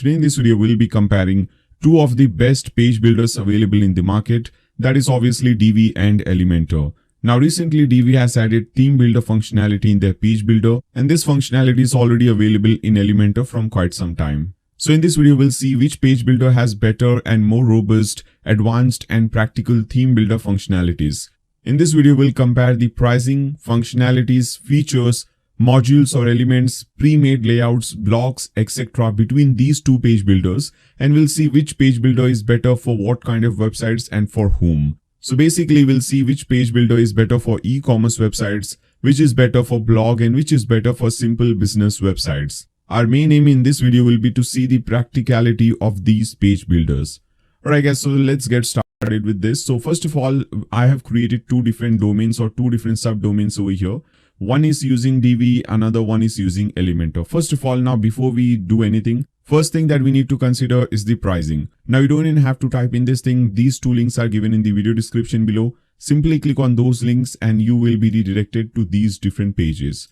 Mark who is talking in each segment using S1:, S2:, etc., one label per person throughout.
S1: today in this video we'll be comparing two of the best page builders available in the market, that is obviously Divi and Elementor. Now recently Divi has added theme builder functionality in their page builder, and this functionality is already available in Elementor from quite some time. So in this video we'll see which page builder has better and more robust, advanced and practical theme builder functionalities. In this video we'll compare the pricing, functionalities, features, modules or elements, pre-made layouts, blocks, etc. between these two page builders, and we'll see which page builder is better for what kind of websites and for whom. So basically we'll see which page builder is better for e-commerce websites, which is better for blog, and which is better for simple business websites. Our main aim in this video will be to see the practicality of these page builders. Alright guys, so let's get started with this. So first of all, I have created two different domains or two different subdomains over here. One is using Divi, another one is using Elementor. First of all, now before we do anything, first thing that we need to consider is the pricing. Now you don't even have to type in this thing. These two links are given in the video description below. Simply click on those links and you will be redirected to these different pages.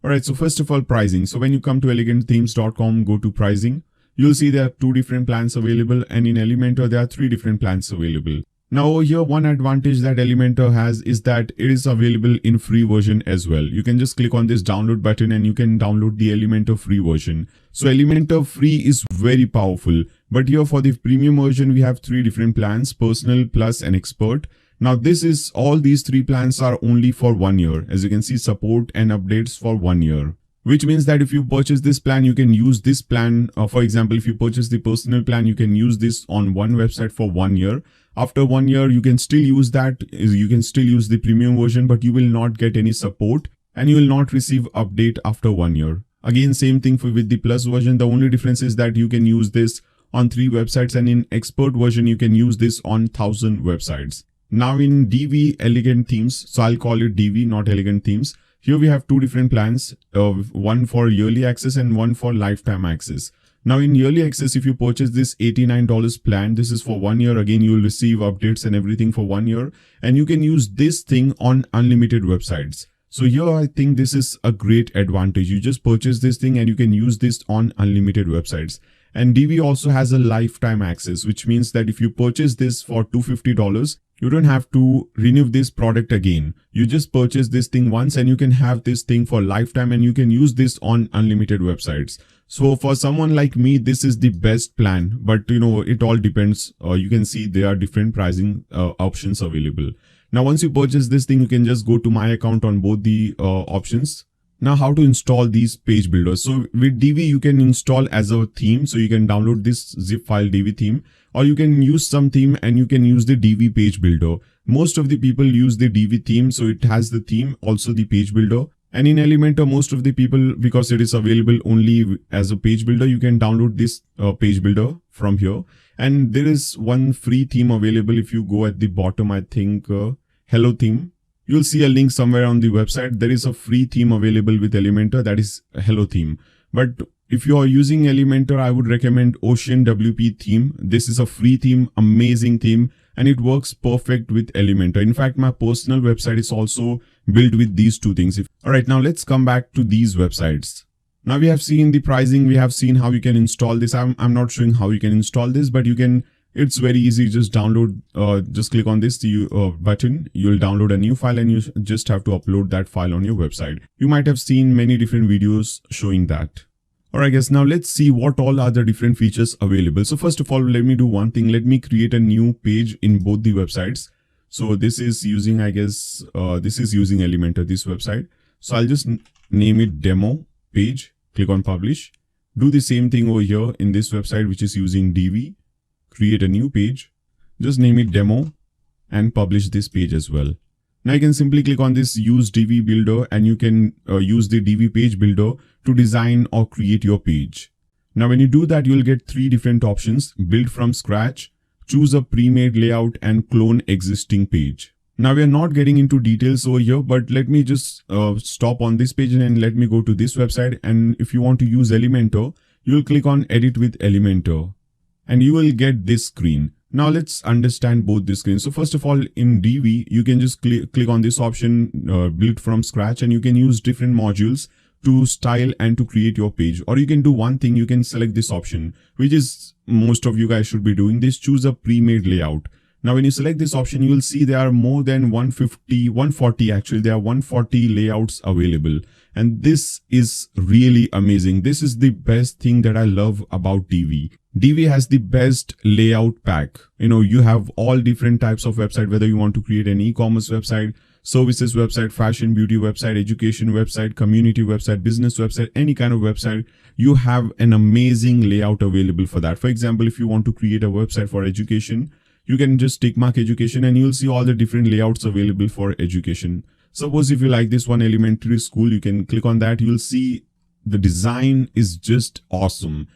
S1: Alright, so first of all, pricing. So when you come to elegantthemes.com, go to pricing. You'll see there are two different plans available, and in Elementor there are three different plans available. Now over here, one advantage that Elementor has is that it is available in free version as well. You can just click on this download button and you can download the Elementor free version. So Elementor free is very powerful, but here for the premium version we have three different plans: personal, plus and expert. Now all these three plans are only for 1 year. As you can see, support and updates for 1 year. Which means that if you purchase this plan, you can use this plan. For example, if you purchase the personal plan, you can use this on one website for 1 year. After 1 year, you can still use that. You can still use the premium version, but you will not get any support and you will not receive update after 1 year. Again, same thing with the plus version. The only difference is that you can use this on 3 websites, and in expert version, you can use this on 1000 websites. Now in Divi Elegant Themes, so I'll call it Divi, not Elegant Themes. Here we have two different plans, one for yearly access and one for lifetime access. Now in yearly access, if you purchase this $89 plan, this is for 1 year. Again, you will receive updates and everything for 1 year, and you can use this thing on unlimited websites. So here I think this is a great advantage. You just purchase this thing and you can use this on unlimited websites. And Divi also has a lifetime access, which means that if you purchase this for $250, you don't have to renew this product again. You just purchase this thing once and you can have this thing for lifetime, and you can use this on unlimited websites. So for someone like me, this is the best plan, but it all depends. You can see there are different pricing options available. Now once you purchase this thing, you can just go to my account on both the options. Now how to install these page builders. So with Divi, you can install as a theme. So you can download this zip file Divi theme, or you can use some theme and you can use the Divi page builder. Most of the people use the Divi theme, so it has the theme, also the page builder. And in Elementor, most of the people, because it is available only as a page builder, you can download this page builder from here. And there is one free theme available. If you go at the bottom, I think Hello Theme. You'll see a link somewhere on the website. There is a free theme available with Elementor, that is Hello Theme. But if you are using Elementor, I would recommend Ocean WP theme. This is a free theme, amazing theme, and it works perfect with Elementor. In fact, my personal website is also built with these two things. Alright, now let's come back to these websites. Now we have seen the pricing, we have seen how you can install this. I'm not showing how you can install this, but you can. It's very easy. Just download, just click on this button. You'll download a new file and you just have to upload that file on your website. You might have seen many different videos showing that. Alright guys, now let's see what all are the different features available. So first of all, let me do one thing. Let me create a new page in both the websites. So this is using, this is using Elementor, this website. So I'll just name it demo page, click on publish. Do the same thing over here in this website, which is using Divi. Create a new page, just name it demo and publish this page as well. Now you can simply click on this use Divi builder and you can use the Divi page builder to design or create your page. Now when you do that, you'll get three different options: build from scratch, choose a pre-made layout, and clone existing page. Now we are not getting into details over here, but let me just stop on this page and let me go to this website. And if you want to use Elementor, you'll click on edit with Elementor. And you will get this screen. Now let's understand both the screens. So first of all, in Divi, you can just click on this option, build from scratch, and you can use different modules to style and to create your page. Or you can do one thing, you can select this option, which is most of you guys should be doing this, choose a pre-made layout. Now when you select this option, you will see there are more than 140 actually, there are 140 layouts available. And this is really amazing. This is the best thing that I love about Divi. Divi has the best layout pack. You have all different types of website, whether you want to create an e-commerce website, services website, fashion, beauty website, education website, community website, business website, any kind of website, you have an amazing layout available for that. For example, if you want to create a website for education, you can just tick mark education and you'll see all the different layouts available for education. Suppose if you like this one, elementary school, you can click on that. You'll see the design is just awesome.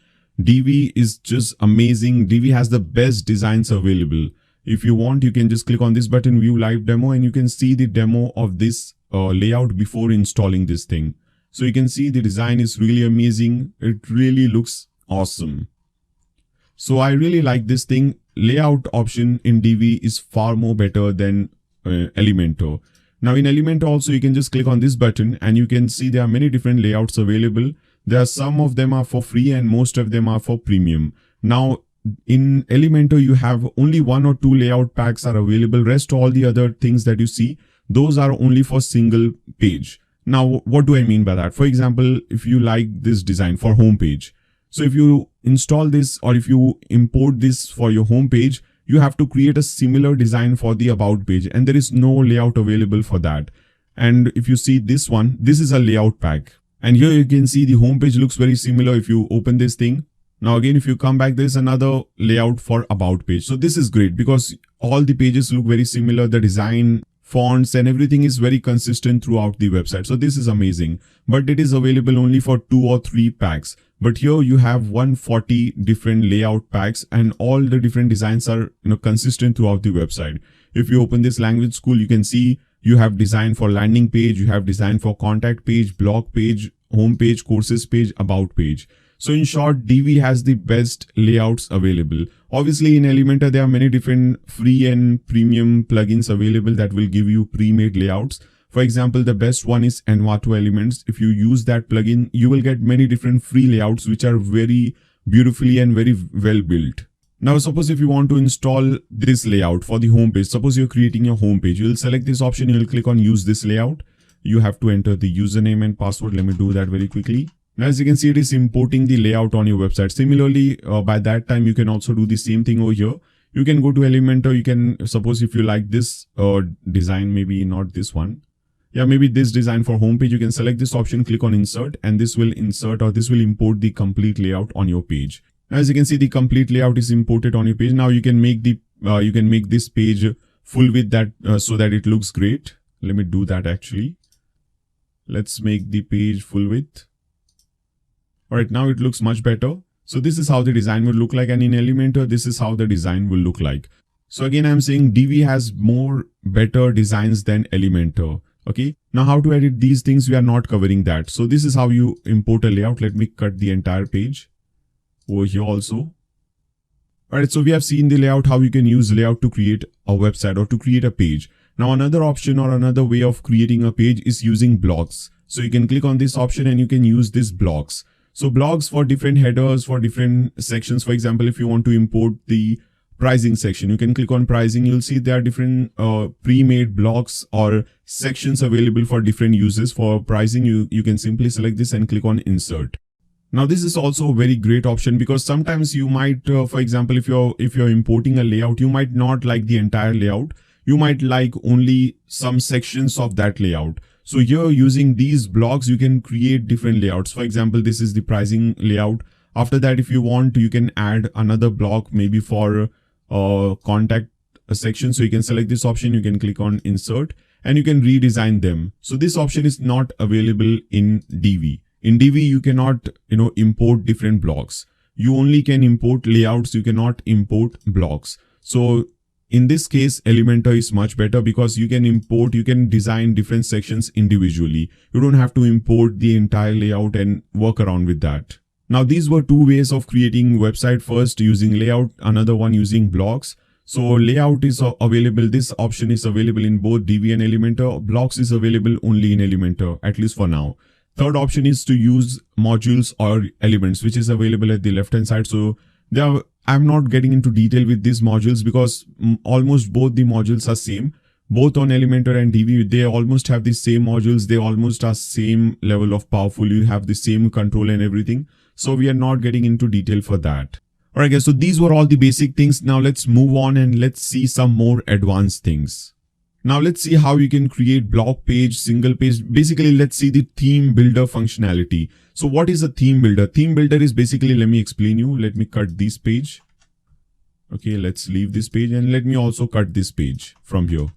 S1: Divi is just amazing. Divi has the best designs available. If you want, you can just click on this button, view live demo, and you can see the demo of this layout before installing this thing. So you can see the design is really amazing. It really looks awesome. So I really like this thing. Layout option in Divi is far more better than Elementor. Now in Elementor also, you can just click on this button and you can see there are many different layouts available. There are some of them are for free and most of them are for premium. Now in Elementor, you have only 1 or 2 layout packs are available. Rest all the other things that you see, those are only for single page. Now, what do I mean by that? For example, if you like this design for home page, so if you install this or if you import this for your home page, you have to create a similar design for the about page, and there is no layout available for that. And if you see this one, this is a layout pack. And here you can see the home page looks very similar if you open this thing. Now again, if you come back, there's another layout for about page. So this is great because all the pages look very similar. The design, fonts and everything is very consistent throughout the website. So this is amazing, but it is available only for 2 or 3 packs. But here you have 140 different layout packs and all the different designs are consistent throughout the website. If you open this language school, you can see you have design for landing page, you have design for contact page, blog page, home page, courses page, about page. So in short, Divi has the best layouts available. Obviously in Elementor, there are many different free and premium plugins available that will give you pre-made layouts. For example, the best one is Envato Elements. If you use that plugin, you will get many different free layouts which are very beautifully and very well built. Now, suppose if you want to install this layout for the home page, suppose you're creating your home page, you'll select this option, you'll click on use this layout. You have to enter the username and password. Let me do that very quickly. Now, as you can see, it is importing the layout on your website. Similarly, by that time, you can also do the same thing over here. You can go to Elementor. You can, suppose if you like this design, maybe not this one. Yeah, maybe this design for homepage, you can select this option, click on insert, and this will insert or this will import the complete layout on your page. As you can see, the complete layout is imported on your page. Now you can make this page full width so that it looks great. Let me do that actually. Let's make the page full width. All right, now it looks much better. So this is how the design will look like, and in Elementor, this is how the design will look like. So again, I'm saying Divi has more better designs than Elementor. Okay, now how to edit these things, we are not covering that. So this is how you import a layout. Let me cut the entire page over here also. All right, so we have seen the layout, how you can use layout to create a website or to create a page. Now another option or another way of creating a page is using blocks. So you can click on this option and you can use these blocks. So blogs for different headers, for different sections. For example, if you want to import the pricing section, you can click on pricing. You'll see there are different pre-made blocks or sections available for different uses. For pricing, you can simply select this and click on insert. Now this is also a very great option because sometimes you might, for example, if you're importing a layout, you might not like the entire layout. You might like only some sections of that layout. So here, using these blocks, you can create different layouts. For example, this is the pricing layout. After that, if you want, you can add another block maybe for contact section. So you can select this option, you can click on insert and you can redesign them. So this option is not available in Divi. In Divi, you cannot, import different blocks. You only can import layouts. You cannot import blocks. So in this case, Elementor is much better because you can design different sections individually. You don't have to import the entire layout and work around with that. Now, these were two ways of creating website. First, using layout, another one using blocks. So layout is available. This option is available in both Divi and Elementor. Blocks is available only in Elementor, at least for now. Third option is to use modules or elements, which is available at the left hand side. So I'm not getting into detail with these modules because almost both the modules are same. Both on Elementor and Divi, they almost have the same modules. They almost are same level of powerful. You have the same control and everything. So we are not getting into detail for that. Alright guys, so these were all the basic things. Now let's move on and let's see some more advanced things. Now let's see how you can create blog page, single page. Basically, let's see the theme builder functionality. So what is a theme builder? Theme builder is basically, let me explain you. Let me cut this page. Okay, let's leave this page and let me also cut this page from here.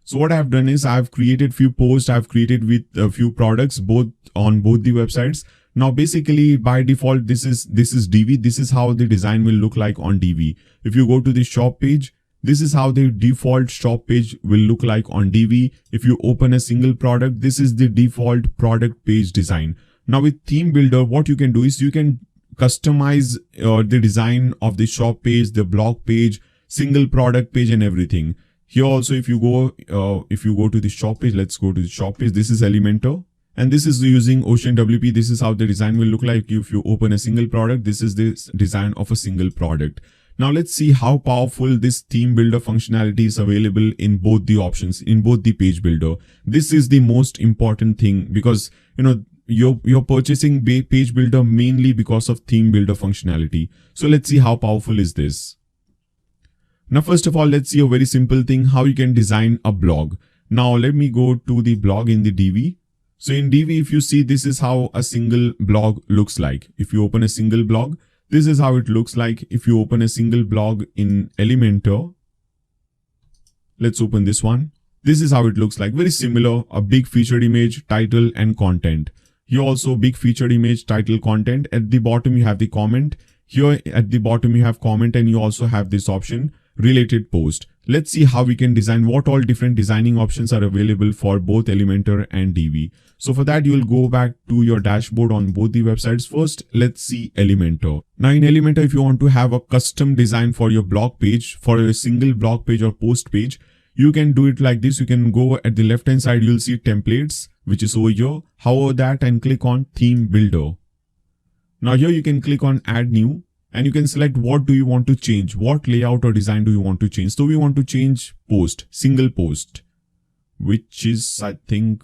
S1: So what I've done is I've created few posts. I've created with a few products, both on both the websites. Now, basically by default, this is Divi. This is how the design will look like on Divi. If you go to the shop page, this is how the default shop page will look like on Divi. If you open a single product, this is the default product page design. Now with theme builder, what you can do is you can customize the design of the shop page, the blog page, single product page and everything. Here also, if you go to the shop page, let's go to the shop page. This is Elementor. And this is using OceanWP. This is how the design will look like. If you open a single product, this is the design of a single product. Now let's see how powerful this theme builder functionality is available in both the options, in both the page builder. This is the most important thing because, you're purchasing page builder mainly because of theme builder functionality. So let's see how powerful is this. Now, first of all, let's see a very simple thing, how you can design a blog. Now let me go to the blog in the Divi. So in Divi, if you see, this is how a single blog looks like. If you open a single blog, this is how it looks like. If you open a single blog in Elementor, let's open this one. This is how it looks like. Very similar, a big featured image, title and content. Here also big featured image, title, content. At the bottom, you have the comment. Here at the bottom, you have comment and you also have this option, related post. Let's see how we can design, what all different designing options are available for both Elementor and Divi. So for that, you'll go back to your dashboard on both the websites. First, let's see Elementor. Now in Elementor, if you want to have a custom design for your blog page, for a single blog page or post page, you can do it like this. You can go at the left hand side, you'll see templates, which is over here. Hover that and click on theme builder. Now here you can click on add new. And you can select what do you want to change, what layout or design do you want to change. So we want to change post, single post, which is, I think,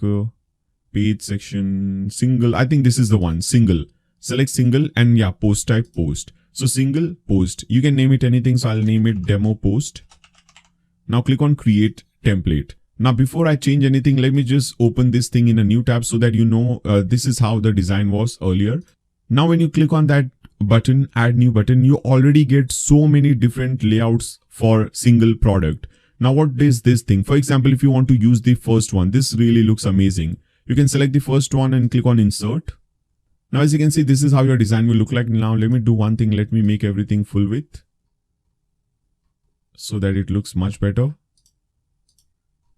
S1: page section, single. I think this is the one, single. Select single and yeah, post type post. So single post, you can name it anything. So I'll name it demo post. Now click on create template. Now before I change anything, let me just open this thing in a new tab so that you know this is how the design was earlier. Now when you click on that button, add new button, you already get so many different layouts for single product. Now what is this thing? For example, if you want to use the first one, this really looks amazing. You can select the first one and click on insert. Now as you can see, this is how your design will look like. Now let me do one thing. Let me make everything full width so that it looks much better.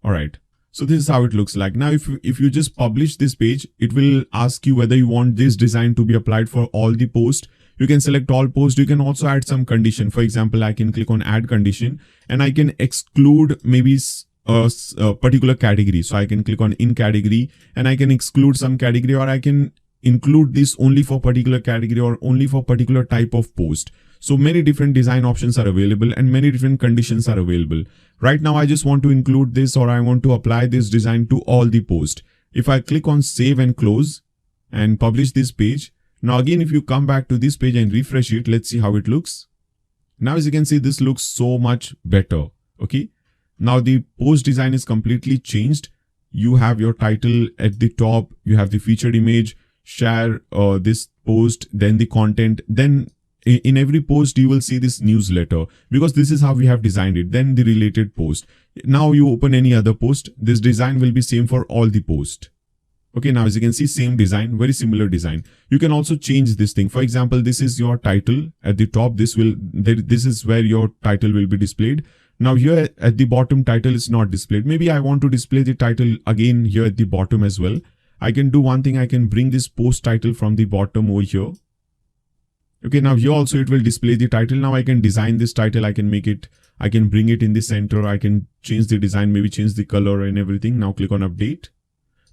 S1: All right. So this is how it looks like. Now, if you just publish this page, it will ask you whether you want this design to be applied for all the posts. You can select all posts. You can also add some condition. For example, I can click on add condition and I can exclude maybe a particular category. So I can click on in category and I can exclude some category, or I can include this only for particular category or only for particular type of post. So many different design options are available and many different conditions are available. Right now, I just want to include this, or I want to apply this design to all the posts. If I click on save and close and publish this page. Now again, if you come back to this page and refresh it, let's see how it looks. Now, as you can see, this looks so much better. Okay. Now the post design is completely changed. You have your title at the top. You have the featured image, share this post, then the content, then in every post, you will see this newsletter because this is how we have designed it. Then the related post. Now you open any other post. This design will be same for all the posts. Okay. Now, as you can see, same design, very similar design. You can also change this thing. For example, this is your title at the top. This is where your title will be displayed. Now here at the bottom, title is not displayed. Maybe I want to display the title again here at the bottom as well. I can do one thing. I can bring this post title from the bottom over here. Okay, now here also it will display the title. Now I can design this title. I can bring it in the center. I can change the design, maybe change the color and everything. Now click on update.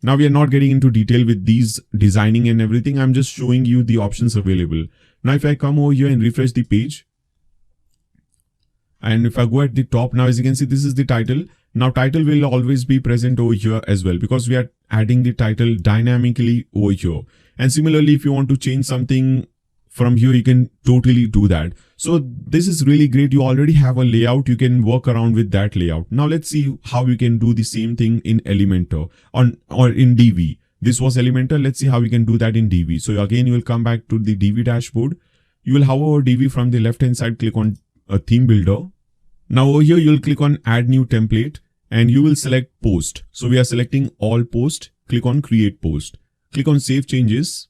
S1: Now we are not getting into detail with these designing and everything. I'm just showing you the options available. Now if I come over here and refresh the page, and if I go at the top, now as you can see, this is the title. Now title will always be present over here as well, because we are adding the title dynamically over here. And similarly, if you want to change something from here, you can totally do that. So this is really great. You already have a layout. You can work around with that layout. Now let's see how we can do the same thing in Elementor or in Divi. This was Elementor. Let's see how we can do that in Divi. So again, you will come back to the Divi dashboard. You will hover over Divi from the left hand side, click on a theme builder. Now over here, you'll click on add new template and you will select post. So we are selecting all post. Click on create post. Click on save changes.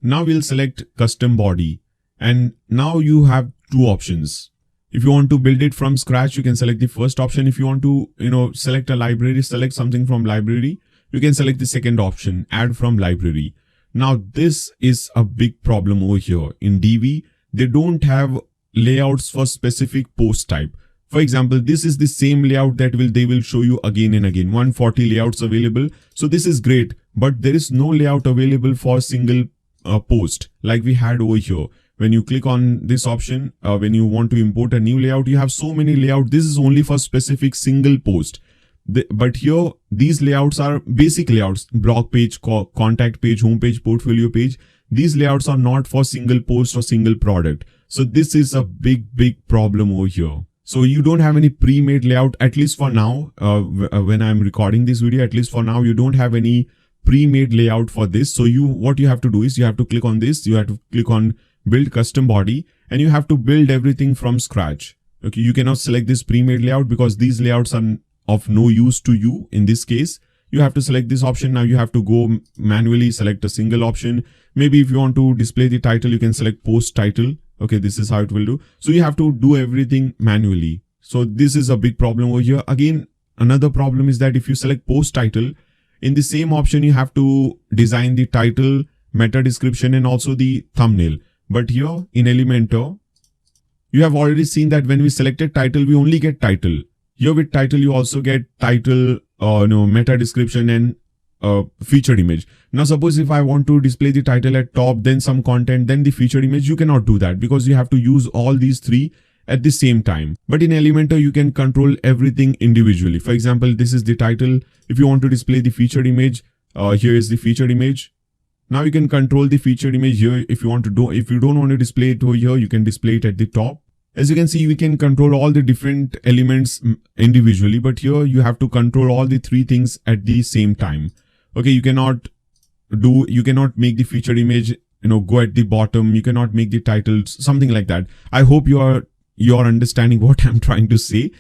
S1: Now we'll select custom body. And now you have two options. If you want to build it from scratch, you can select the first option. If you want to, select a library, select something from library, you can select the second option, add from library. Now this is a big problem over here. In Divi, they don't have layouts for specific post type. For example, this is the same layout that they will show you again and again. 140 layouts available. So this is great, but there is no layout available for single post like we had over here. When you click on this option, when you want to import a new layout, you have so many layouts. This is only for specific single post. But here, these layouts are basic layouts: blog page, contact page, home page, portfolio page. These layouts are not for single post or single product. So this is a big problem over here. So you don't have any pre-made layout, at least for now. When I'm recording this video, at least for now, you don't have any pre-made layout for this. So what you have to do is you have to click on this. You have to click on build custom body, and you have to build everything from scratch. Okay, you cannot select this pre-made layout because these layouts are of no use to you. In this case, you have to select this option. Now you have to go manually select a single option. Maybe if you want to display the title, you can select post title. Okay, this is how it will do. So you have to do everything manually. So this is a big problem over here. Again, another problem is that if you select post title, in the same option, you have to design the title, meta description, and also the thumbnail. But here in Elementor, you have already seen that when we selected title, we only get title. Here with title, you also get title, meta description and featured image. Now suppose if I want to display the title at top, then some content, then the featured image, you cannot do that because you have to use all these three at the same time. But in Elementor, you can control everything individually. For example, this is the title. If you want to display the featured image, here is the featured image. Now you can control the featured image here. If you don't want to display it over here, you can display it at the top. As you can see, we can control all the different elements individually, but here you have to control all the three things at the same time. Okay, you cannot make the featured image, go at the bottom. You cannot make the title, something like that. I hope you are understanding what I'm trying to say.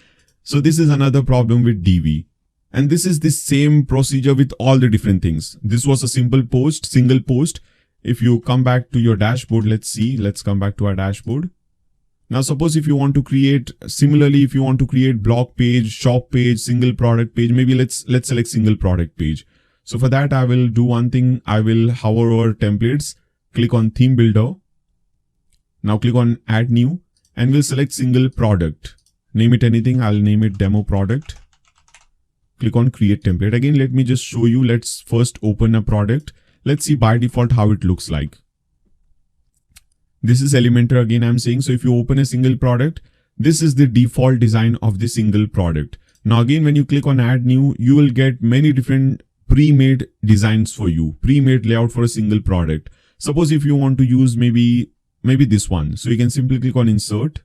S1: So this is another problem with Divi. And this is the same procedure with all the different things. This was a simple post, single post. If you come back to your dashboard, let's come back to our dashboard. Now, suppose if you want to create, similarly, if you want to create blog page, shop page, single product page, maybe let's select single product page. So for that, I will do one thing. I will hover over templates, click on theme builder. Now click on add new and we'll select single product. Name it anything. I'll name it demo product. Click on create template. Again, let me just show you. Let's first open a product. Let's see by default how it looks like. This is Elementor again, I'm saying. So if you open a single product, this is the default design of the single product. Now again, when you click on add new, you will get many different pre-made designs for you, pre-made layout for a single product. Suppose if you want to use maybe this one. So you can simply click on insert.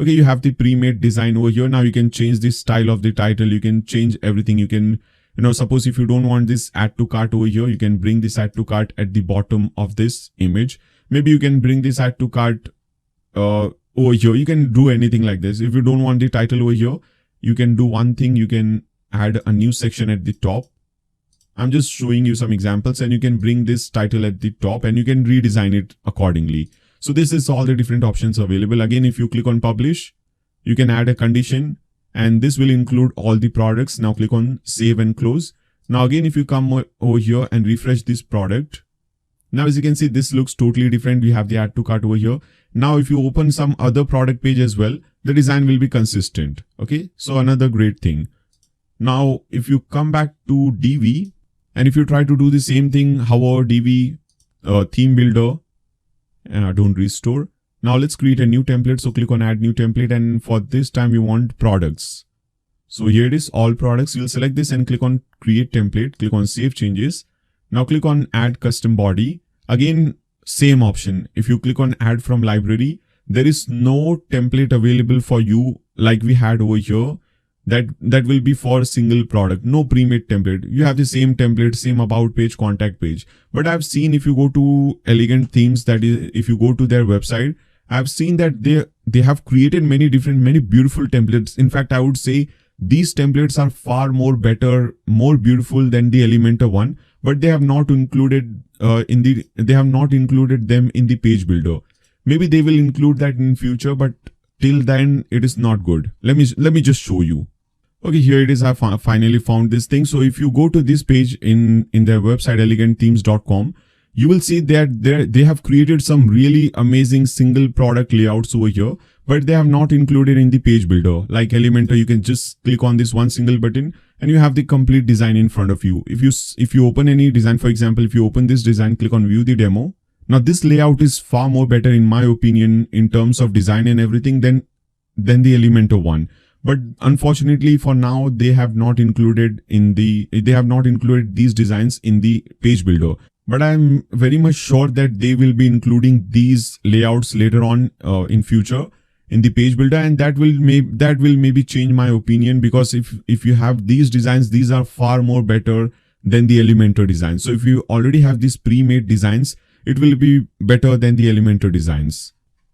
S1: Okay, you have the pre-made design over here. Now you can change the style of the title. You can change everything. You can, suppose if you don't want this add to cart over here, you can bring this add to cart at the bottom of this image. Maybe you can bring this add to cart over here. You can do anything like this. If you don't want the title over here, you can do one thing. You can add a new section at the top. I'm just showing you some examples, and you can bring this title at the top and you can redesign it accordingly. So this is all the different options available. Again, if you click on publish, you can add a condition and this will include all the products. Now click on save and close. Now again, if you come over here and refresh this product, now as you can see, this looks totally different. We have the add to cart over here. Now if you open some other product page as well, the design will be consistent. Okay, so another great thing. Now, if you come back to Divi and if you try to do the same thing, however, Divi theme builder, don't restore. Now let's create a new template. So click on add new template, and for this time we want products. So here it is, all products. You'll select this and click on create template, click on save changes. Now click on add custom body. Again, same option. If you click on add from library, there is no template available for you like we had over here. That will be for a single product, no pre-made template. You have the same template, same about page, contact page. But I've seen if you go to Elegant Themes, that is, if you go to their website, I've seen that they have created many beautiful templates. In fact, I would say these templates are far more better, more beautiful than the Elementor one, but they have not included they have not included them in the page builder. Maybe they will include that in future, but till then it is not good. Let me just show you. Okay, here it is. I finally found this thing. So if you go to this page in their website, elegantthemes.com, you will see that they have created some really amazing single product layouts over here, but they have not included in the page builder. Like Elementor, you can just click on this one single button and you have the complete design in front of you. If you open any design, for example, if you open this design, click on view the demo. Now this layout is far more better in my opinion in terms of design and everything than the Elementor one. But unfortunately for now, they have not included these designs in the page builder. But I'm very much sure that they will be including these layouts later on in future in the page builder, and that will maybe change my opinion, because if you have these designs, these are far more better than the Elementor designs. So if you already have these pre-made designs, it will be better than the Elementor designs.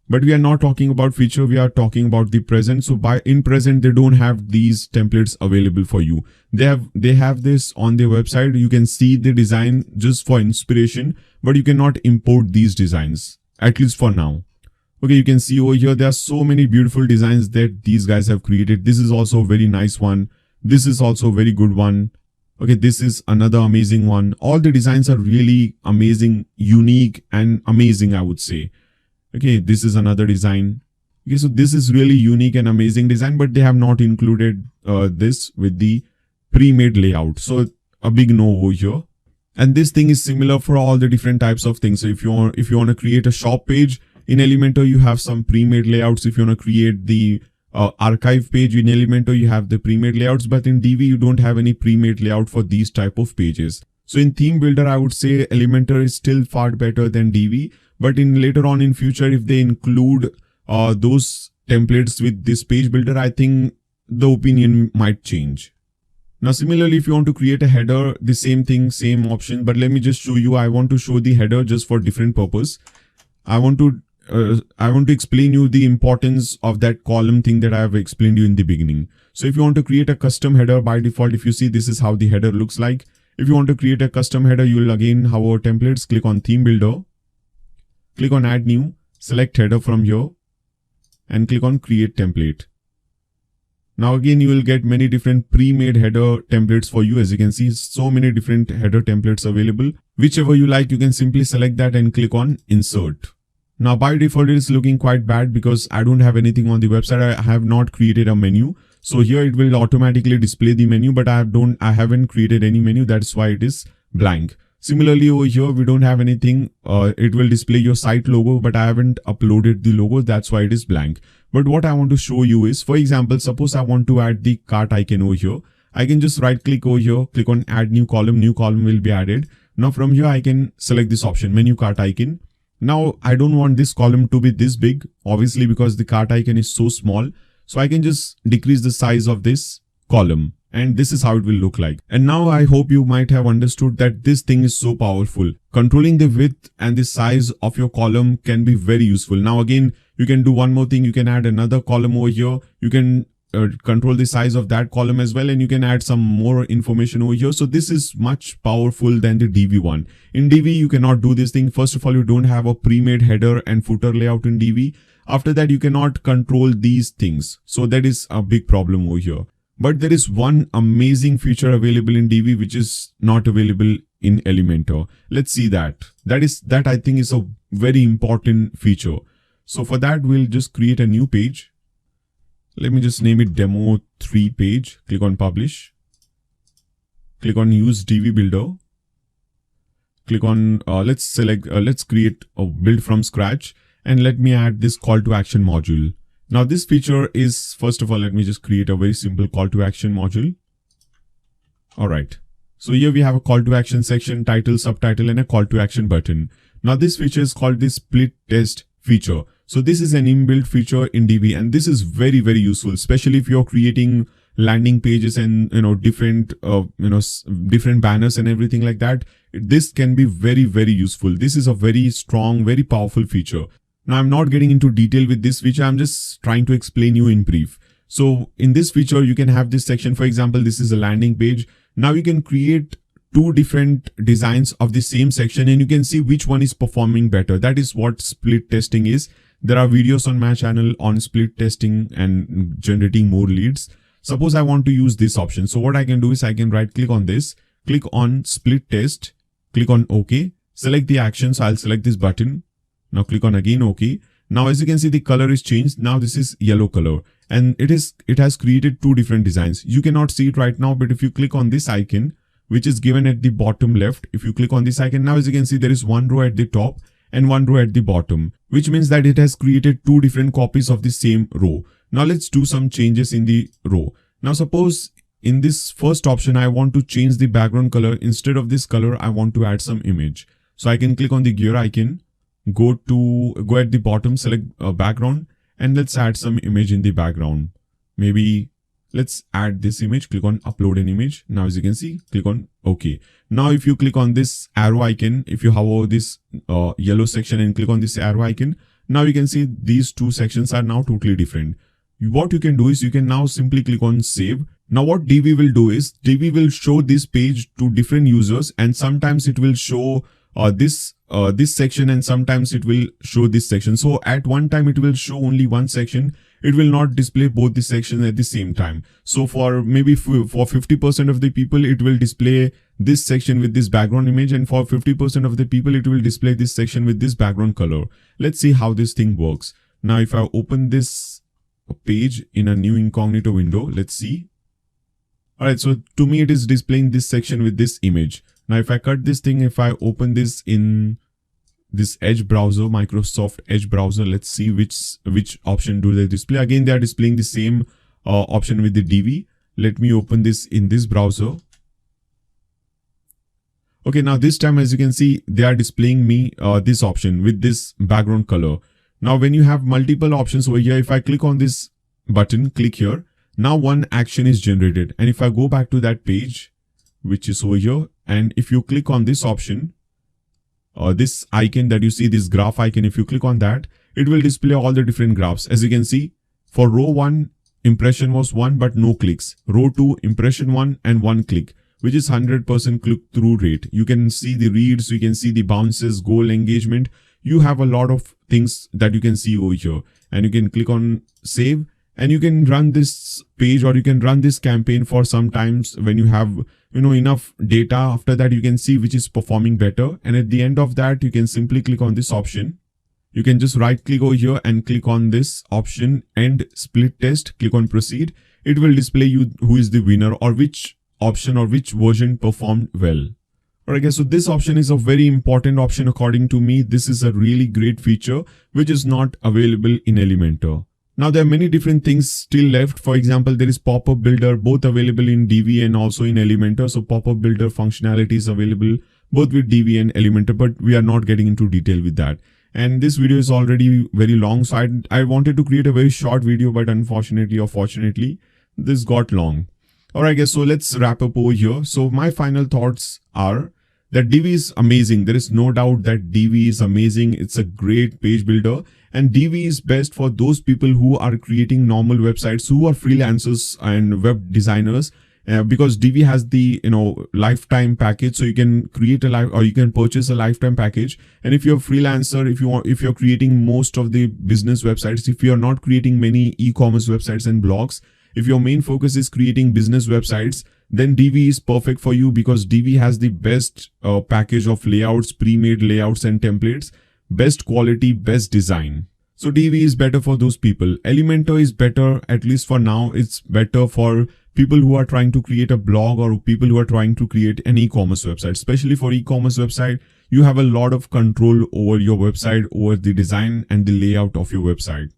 S1: But we are not talking about future, we are talking about the present. So in present, they don't have these templates available for you. They have this on their website. You can see the design just for inspiration, but you cannot import these designs, at least for now. Okay, you can see over here, there are so many beautiful designs that these guys have created. This is also a very nice one. This is also a very good one. Okay, this is another amazing one. All the designs are really amazing, unique and amazing, I would say. Okay, this is another design. Okay, so this is really unique and amazing design, but they have not included this with the pre-made layout. So a big no over here. And this thing is similar for all the different types of things. So if you want to create a shop page in Elementor, you have some pre-made layouts. If you want to create the archive page in Elementor, you have the pre-made layouts. But in Divi, you don't have any pre-made layout for these type of pages. So in theme builder, I would say Elementor is still far better than Divi. But later on in future, if they include those templates with this page builder, I think the opinion might change. Now, similarly, if you want to create a header, the same thing, same option. But let me just show you. I want to show the header just for different purpose. I want to explain you the importance of that column thing that I have explained you in the beginning. So if you want to create a custom header, by default, if you see, this is how the header looks like. If you want to create a custom header, you will again, hover templates, click on theme builder. Click on add new, select header from here and click on create template. Now again, you will get many different pre-made header templates for you. As you can see, so many different header templates available. Whichever you like, you can simply select that and click on insert. Now by default, it is looking quite bad because I don't have anything on the website. I have not created a menu. So here it will automatically display the menu, but I haven't created any menu. That's why it is blank. Similarly, over here, we don't have anything. It will display your site logo, but I haven't uploaded the logo. That's why it is blank. But what I want to show you is, for example, suppose I want to add the cart icon over here. I can just right click over here, click on add new column. New column will be added. Now from here, I can select this option, menu cart icon. Now I don't want this column to be this big, obviously, because the cart icon is so small. So I can just decrease the size of this column. And this is how it will look like. And now I hope you might have understood that this thing is so powerful. Controlling the width and the size of your column can be very useful. Now again, you can do one more thing. You can add another column over here. You can control the size of that column as well. And you can add some more information over here. So this is much powerful than the Divi one. In Divi, you cannot do this thing. First of all, you don't have a pre-made header and footer layout in Divi. After that, you cannot control these things. So that is a big problem over here. But there is one amazing feature available in Divi which is not available in Elementor. Let's see that. That I think is a very important feature. So for that, we'll just create a new page. Let me just name it demo 3 page. Click on publish. click on use DV builder. Click on, let's create a build from scratch, and let me add this call to action module. Now this feature is, first of all, let me just create a very simple call to action module. All right. So here we have a call to action section, title, subtitle, and a call to action button. Now this feature is called the split test feature. So this is an inbuilt feature in Divi, and this is very, very useful, especially if you're creating landing pages and different banners and everything like that. This can be very, very useful. This is a very strong, very powerful feature. Now I'm not getting into detail with this feature. I'm just trying to explain you in brief. So in this feature, you can have this section. For example, this is a landing page. Now you can create two different designs of the same section, and you can see which one is performing better. That is what split testing is. There are videos on my channel on split testing and generating more leads. Suppose I want to use this option. So what I can do is I can right click on this, click on split test, click on OK, select the action. So I'll select this button. Now click on again OK. Now as you can see, the color is changed. Now this is yellow color, and it has created two different designs. You cannot see it right now, but if you click on this icon, which is given at the bottom left, if you click on this icon, now as you can see, there is one row at the top and one row at the bottom, which means that it has created two different copies of the same row. Now let's do some changes in the row. Now suppose in this first option, I want to change the background color. Instead of this color, I want to add some image. So I can click on the gear icon, go at the bottom, select background, and let's add some image in the background. Maybe let's add this image, click on upload an image. Now as you can see, click on OK. Now if you click on this arrow icon, if you hover this yellow section and click on this arrow icon, now you can see these two sections are now totally different. What you can do is you can now simply click on save. Now what Divi will do is Divi will show this page to different users, and sometimes it will show this section, and sometimes it will show this section. So at one time it will show only one section. It will not display both the sections at the same time. So for maybe for 50% of the people, it will display this section with this background image, and for 50% of the people, it will display this section with this background color. Let's see how this thing works. Now if I open this page in a new incognito window, let's see. All right, so to me it is displaying this section with this image. Now if I cut this thing, if I open this in this Edge browser, Microsoft Edge browser, let's see which option do they display. Again, they are displaying the same option with the Divi. Let me open this in this browser. Okay, now this time, as you can see, they are displaying me this option with this background color. Now when you have multiple options over here, if I click on this button, click here, now one action is generated. And if I go back to that page, which is over here, and if you click on this option, this icon that you see, this graph icon, if you click on that, it will display all the different graphs. As you can see, for row 1, impression was 1 but no clicks. Row 2, impression 1 and 1 click, which is 100% click-through rate. You can see the reads, you can see the bounces, goal engagement. You have a lot of things that you can see over here, and you can click on save, and you can run this page, or you can run this campaign for some times when you have enough data. After that, you can see which is performing better, and at the end of that, you can simply click on this option. You can just right click over here and click on this option, end split test, click on proceed. It will display you who is the winner, or which option or which version performed well. Alright guys, so this option is a very important option according to me. This is a really great feature which is not available in Elementor. Now there are many different things still left. For example, there is pop-up builder, both available in Divi and also in Elementor. So pop-up builder functionality is available both with Divi and Elementor, but we are not getting into detail with that. And this video is already very long, so I wanted to create a very short video, but unfortunately or fortunately, this got long. Alright guys, so let's wrap up over here. So my final thoughts are that Divi is amazing. There is no doubt that Divi is amazing. It's a great page builder, and Divi is best for those people who are creating normal websites, who are freelancers and web designers, because Divi has the lifetime package. So you can create you can purchase a lifetime package. And if you're a freelancer, if you're creating most of the business websites, if you're not creating many e-commerce websites and blogs, if your main focus is creating business websites, then Divi is perfect for you, because Divi has the best package of layouts, pre-made layouts and templates, best quality, best design. So Divi is better for those people. Elementor is better, at least for now, it's better for people who are trying to create a blog or people who are trying to create an e-commerce website. Especially for e-commerce website, you have a lot of control over your website, over the design and the layout of your website.